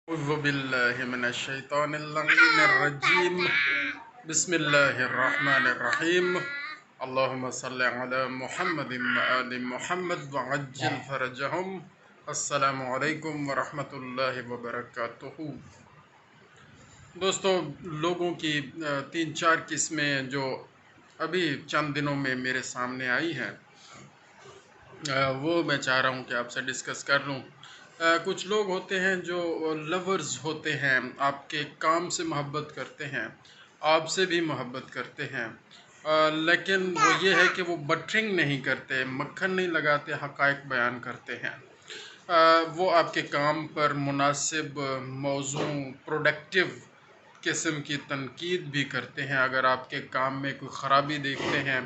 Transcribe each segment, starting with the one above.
أعوذ بالله من الشيطان اللعين الرجيم بسم الله الرحمن الرحيم اللهم صل على محمد وآل محمد وعجل فرجهم السلام علیکم ورحمۃ اللہ وبرکاتہ۔ دوستو، لوگوں کی تین چار قسمیں جو ابھی چند دنوں میں میرے سامنے آئی ہیں وہ میں چاہ رہا ہوں کہ آپ سے ڈسکس کر لوں۔ کچھ لوگ ہوتے ہیں جو لورز ہوتے ہیں، آپ کے کام سے محبت کرتے ہیں، آپ سے بھی محبت کرتے ہیں، لیکن وہ یہ ہے کہ وہ بٹرنگ نہیں کرتے، مکھن نہیں لگاتے، حقائق بیان کرتے ہیں۔ وہ آپ کے کام پر مناسب موزوں پروڈکٹیو قسم کی تنقید بھی کرتے ہیں۔ اگر آپ کے کام میں کوئی خرابی دیکھتے ہیں،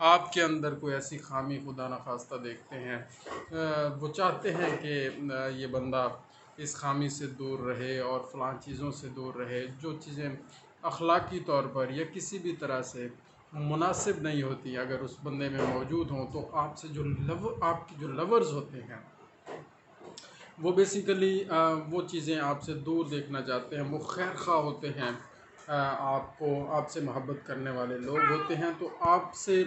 آپ کے اندر کوئی ایسی خامی خدا نخواستہ دیکھتے ہیں، وہ چاہتے ہیں کہ یہ بندہ اس خامی سے دور رہے اور فلاں چیزوں سے دور رہے، جو چیزیں اخلاقی طور پر یا کسی بھی طرح سے مناسب نہیں ہوتی اگر اس بندے میں موجود ہوں، تو آپ سے آپ کی جو لورز ہوتے ہیں وہ بیسیکلی وہ چیزیں آپ سے دور دیکھنا چاہتے ہیں، وہ خیر خواہ ہوتے ہیں، آپ سے محبت کرنے والے لوگ ہوتے ہیں۔ تو آپ سے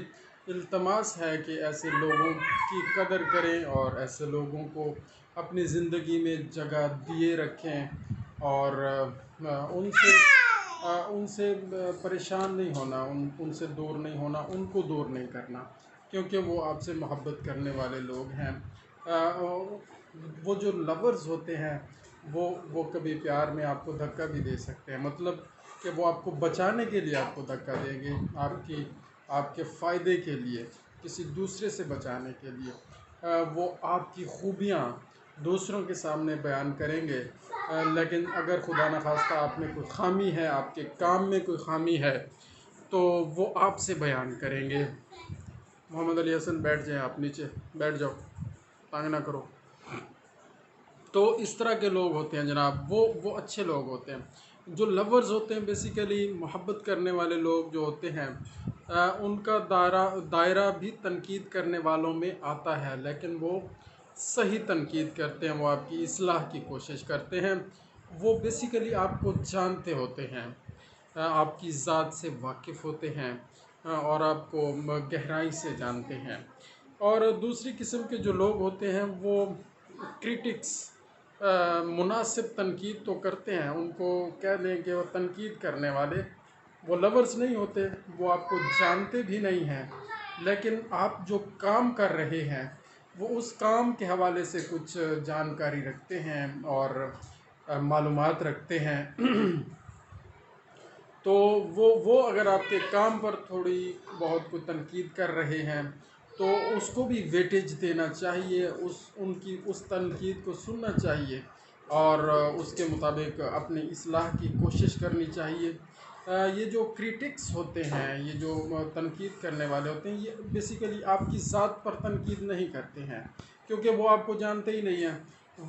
التماس ہے کہ ایسے لوگوں کی قدر کریں اور ایسے لوگوں کو اپنی زندگی میں جگہ دیے رکھیں، اور ان سے پریشان نہیں ہونا، ان سے دور نہیں ہونا، ان کو دور نہیں کرنا، کیونکہ وہ آپ سے محبت کرنے والے لوگ ہیں۔ وہ جو لورز ہوتے ہیں وہ کبھی پیار میں آپ کو دھکا بھی دے سکتے ہیں، مطلب کہ وہ آپ کو بچانے کے لیے آپ کو دھکا دیں گے، آپ کے فائدے کے لیے، کسی دوسرے سے بچانے کے لیے وہ آپ کی خوبیاں دوسروں کے سامنے بیان کریں گے، لیکن اگر خدا نخواستہ آپ میں کوئی خامی ہے، آپ کے کام میں کوئی خامی ہے، تو وہ آپ سے بیان کریں گے۔ محمد علی حسن بیٹھ جائیں، آپ نیچے بیٹھ جاؤ، تانگ نہ کرو۔ تو اس طرح کے لوگ ہوتے ہیں جناب، وہ اچھے لوگ ہوتے ہیں۔ جو لورز ہوتے ہیں بیسیکلی محبت کرنے والے لوگ جو ہوتے ہیں، ان کا دائرہ بھی تنقید کرنے والوں میں آتا ہے، لیکن وہ صحیح تنقید کرتے ہیں، وہ آپ کی اصلاح کی کوشش کرتے ہیں، وہ بیسیکلی آپ کو جانتے ہوتے ہیں، آپ کی ذات سے واقف ہوتے ہیں، اور آپ کو گہرائی سے جانتے ہیں۔ اور دوسری قسم کے جو لوگ ہوتے ہیں وہ کرٹکس، مناسب تنقید تو کرتے ہیں، ان کو کہہ دیں کہ وہ تنقید کرنے والے، وہ لورز نہیں ہوتے، وہ آپ کو جانتے بھی نہیں ہیں، لیکن آپ جو کام کر رہے ہیں وہ اس کام کے حوالے سے کچھ جانکاری رکھتے ہیں اور معلومات رکھتے ہیں۔ تو وہ اگر آپ کے کام پر تھوڑی بہت کوئی تنقید کر رہے ہیں تو اس کو بھی ویٹیج دینا چاہیے، ان کی اس تنقید کو سننا چاہیے اور اس کے مطابق اپنی اصلاح کی کوشش کرنی چاہیے۔ یہ جو کریٹکس ہوتے ہیں، یہ جو تنقید کرنے والے ہوتے ہیں، یہ بیسیکلی آپ کی ذات پر تنقید نہیں کرتے ہیں، کیونکہ وہ آپ کو جانتے ہی نہیں ہیں۔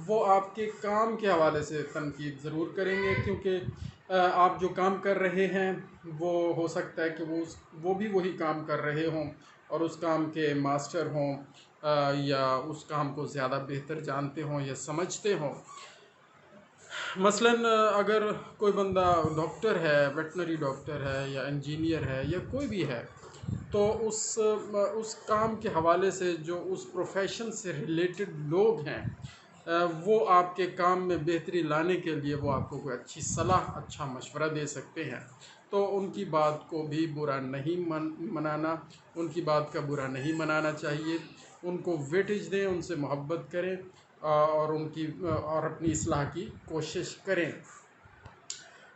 وہ آپ کے کام کے حوالے سے تنقید ضرور کریں گے، کیونکہ آپ جو کام کر رہے ہیں وہ ہو سکتا ہے کہ وہ بھی وہی کام کر رہے ہوں اور اس کام کے ماسٹر ہوں، یا اس کام کو زیادہ بہتر جانتے ہوں یا سمجھتے ہوں۔ مثلاً اگر کوئی بندہ ڈاکٹر ہے، ویٹنری ڈاکٹر ہے یا انجینئر ہے یا کوئی بھی ہے، تو اس کام کے حوالے سے جو اس پروفیشن سے ریلیٹڈ لوگ ہیں، وہ آپ کے کام میں بہتری لانے کے لیے وہ آپ کو کوئی اچھی صلاح، اچھا مشورہ دے سکتے ہیں، تو ان کی بات کو بھی برا نہیں منانا، ان کی بات کا برا نہیں منانا چاہیے، ان کو ویٹیج دیں، ان سے محبت کریں اور اپنی اصلاح کی کوشش کریں۔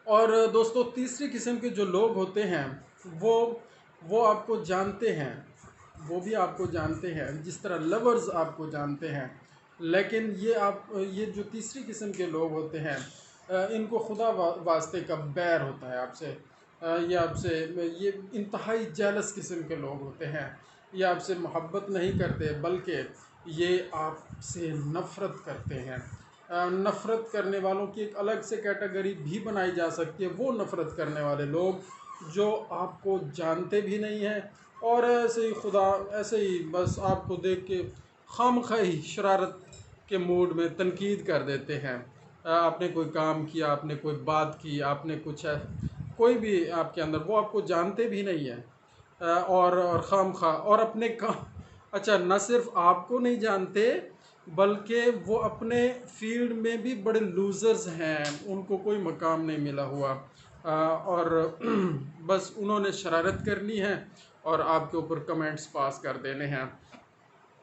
اور دوستو، تیسری قسم کے جو لوگ ہوتے ہیں وہ آپ کو جانتے ہیں، وہ بھی آپ کو جانتے ہیں جس طرح لورز آپ کو جانتے ہیں، لیکن یہ جو تیسری قسم کے لوگ ہوتے ہیں، ان کو خدا واسطے کا بیر ہوتا ہے آپ سے، یہ انتہائی جیلس قسم کے لوگ ہوتے ہیں، یہ آپ سے محبت نہیں کرتے بلکہ یہ آپ سے نفرت کرتے ہیں۔ نفرت کرنے والوں کی ایک الگ سے کیٹیگری بھی بنائی جا سکتی ہے، وہ نفرت کرنے والے لوگ جو آپ کو جانتے بھی نہیں ہیں اور ایسے ہی بس آپ کو دیکھ کے خامخواہ شرارت کے موڈ میں تنقید کر دیتے ہیں، آپ نے کوئی کام کیا، آپ نے کوئی بات کی، آپ نے کچھ ہے کوئی بھی آپ کے اندر، وہ آپ کو جانتے بھی نہیں ہیں، اور خام خواہ اور اپنے کام، اچھا نہ صرف آپ کو نہیں جانتے بلکہ وہ اپنے فیلڈ میں بھی بڑے لوزرز ہیں، ان کو کوئی مقام نہیں ملا ہوا، اور بس انہوں نے شرارت کرنی ہے اور آپ کے اوپر کمنٹس پاس کر دینے ہیں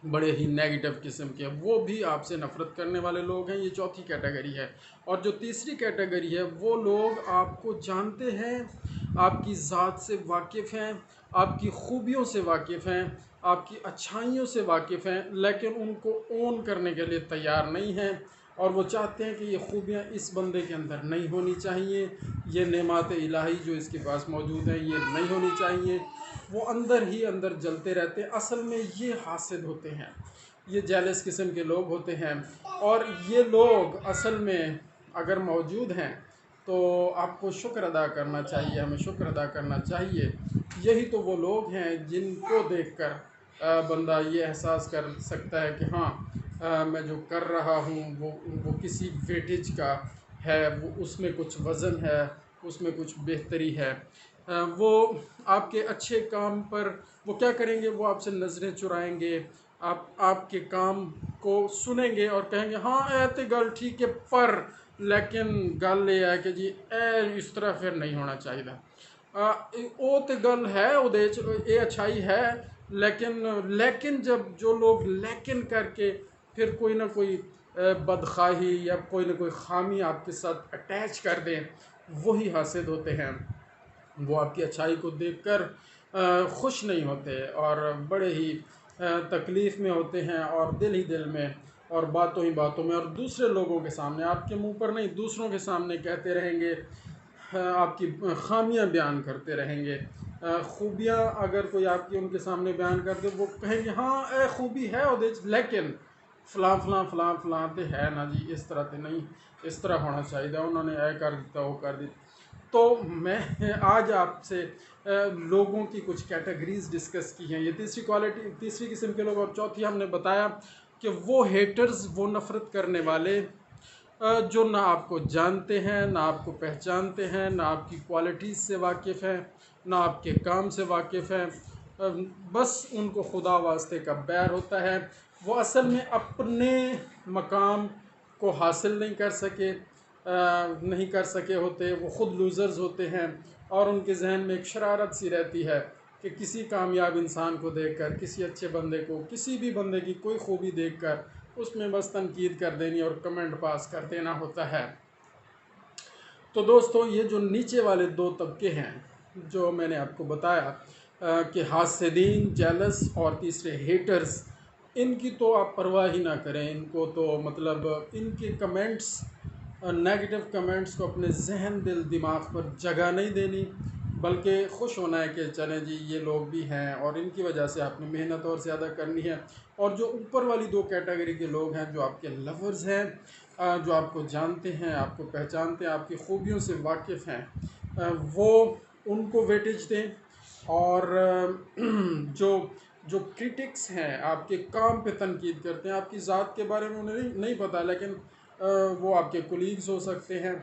بڑے ہی نیگیٹو قسم کے، وہ بھی آپ سے نفرت کرنے والے لوگ ہیں۔ یہ چوتھی کیٹیگری ہے۔ اور جو تیسری کیٹیگری ہے، وہ لوگ آپ کو جانتے ہیں، آپ کی ذات سے واقف ہیں، آپ کی خوبیوں سے واقف ہیں، آپ کی اچھائیوں سے واقف ہیں، لیکن ان کو اون کرنے کے لیے تیار نہیں ہیں، اور وہ چاہتے ہیں کہ یہ خوبیاں اس بندے کے اندر نہیں ہونی چاہیے، یہ نعمات الہی جو اس کے پاس موجود ہیں یہ نہیں ہونی چاہیے، وہ اندر ہی اندر جلتے رہتے ہیں۔ اصل میں یہ حاسد ہوتے ہیں، یہ جیلس قسم کے لوگ ہوتے ہیں، اور یہ لوگ اصل میں اگر موجود ہیں تو آپ کو شکر ادا کرنا چاہیے، ہمیں شکر ادا کرنا چاہیے۔ یہی تو وہ لوگ ہیں جن کو دیکھ کر بندہ یہ احساس کر سکتا ہے کہ ہاں میں جو کر رہا ہوں وہ کسی ویٹیج کا ہے، وہ اس میں کچھ وزن ہے، اس میں کچھ بہتری ہے۔ وہ آپ کے اچھے کام پر وہ کیا کریں گے؟ وہ آپ سے نظریں چرائیں گے، آپ کے کام کو سنیں گے اور کہیں گے ہاں اے تے گل ٹھیک ہے، پر لیکن گل یہ ہے کہ جی اس طرح پھر نہیں ہونا چاہیے۔ وہ تو گل ہے، یہ اچھائی ہے، لیکن جب جو لوگ لیکن کر کے پھر کوئی نہ کوئی بدخواہی یا کوئی نہ کوئی خامی آپ کے ساتھ اٹیچ کر دیں، وہی حاسد ہوتے ہیں۔ وہ آپ کی اچھائی کو دیکھ کر خوش نہیں ہوتے اور بڑے ہی تکلیف میں ہوتے ہیں، اور دل ہی دل میں اور باتوں ہی باتوں میں، اور دوسرے لوگوں کے سامنے، آپ کے منہ پر نہیں دوسروں کے سامنے کہتے رہیں گے، آپ کی خامیاں بیان کرتے رہیں گے۔ خوبیاں اگر کوئی آپ کی ان کے سامنے بیان کر دے، وہ کہیں گے ہاں اے خوبی ہے وہ لیکن فلاں فلاں فلاں فلاں تے ہے نا جی، اس طرح تے نہیں، اس طرح ہونا چاہیے، انہوں نے اے کر دیتا وہ کر دیتا۔ تو میں آج آپ سے لوگوں کی کچھ کیٹیگریز ڈسکس کی ہیں۔ یہ تیسری قسم کے لوگ، اور چوتھی ہم نے بتایا کہ وہ ہیٹرز، وہ نفرت کرنے والے جو نہ آپ کو جانتے ہیں، نہ آپ کو پہچانتے ہیں، نہ آپ کی کوالٹیز سے واقف ہیں، نہ آپ کے کام سے واقف ہیں، بس ان کو خدا واسطے کا بیر ہوتا ہے۔ وہ اصل میں اپنے مقام کو حاصل نہیں کر سکے ہوتے، وہ خود لوزرز ہوتے ہیں، اور ان کے ذہن میں ایک شرارت سی رہتی ہے کہ کسی کامیاب انسان کو دیکھ کر، کسی اچھے بندے کو، کسی بھی بندے کی کوئی خوبی دیکھ کر اس میں بس تنقید کر دینی اور کمنٹ پاس کر دینا ہوتا ہے۔ تو دوستو، یہ جو نیچے والے دو طبقے ہیں جو میں نے آپ کو بتایا کہ حاسدین، جیلس، اور تیسرے ہیٹرز، ان کی تو آپ پرواہ ہی نہ کریں، ان کو تو مطلب ان کے کمنٹس، نیگیٹو کمنٹس کو اپنے ذہن، دل، دماغ پر جگہ نہیں دینی، بلکہ خوش ہونا ہے کہ چلیں جی یہ لوگ بھی ہیں، اور ان کی وجہ سے آپ نے محنت اور زیادہ کرنی ہے۔ اور جو اوپر والی دو کیٹیگری کے لوگ ہیں، جو آپ کے لورز ہیں، جو آپ کو جانتے ہیں، آپ کو پہچانتے ہیں، آپ کی خوبیوں سے واقف ہیں، وہ ان کو ویٹیج دیں، اور جو کرٹکس ہیں، آپ کے کام پہ تنقید کرتے ہیں، آپ کی ذات کے بارے میں انہیں نہیں پتہ، لیکن وہ آپ کے کولیگز ہو سکتے ہیں،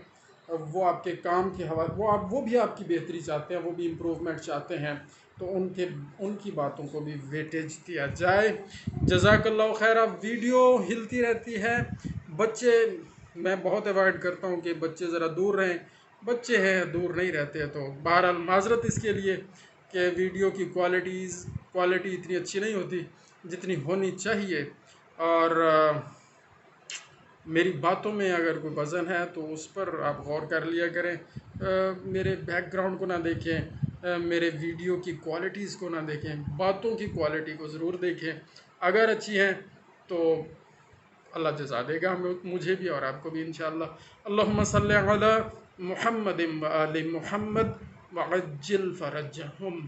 وہ آپ کے کام کے حوالے، وہ بھی آپ کی بہتری چاہتے ہیں، وہ بھی امپروومنٹ چاہتے ہیں، تو ان کی باتوں کو بھی ویٹیج دیا جائے۔ جزاک اللہ خیر۔ اب ویڈیو ہلتی رہتی ہے، بچے میں بہت ایوائڈ کرتا ہوں کہ بچے ذرا دور رہیں، بچے ہیں دور نہیں رہتے، تو بہرحال معذرت اس کے لیے کہ ویڈیو کی کوالٹی اتنی اچھی نہیں ہوتی جتنی ہونی چاہیے، اور میری باتوں میں اگر کوئی وزن ہے تو اس پر آپ غور کر لیا کریں، میرے بیک گراؤنڈ کو نہ دیکھیں، میرے ویڈیو کی کوالٹیز کو نہ دیکھیں، باتوں کی کوالٹی کو ضرور دیکھیں، اگر اچھی ہیں تو اللہ جزا دے گا مجھے بھی اور آپ کو بھی انشاءاللہ۔ اللہم صلی علی محمد و آل محمد وعجل فرجہم۔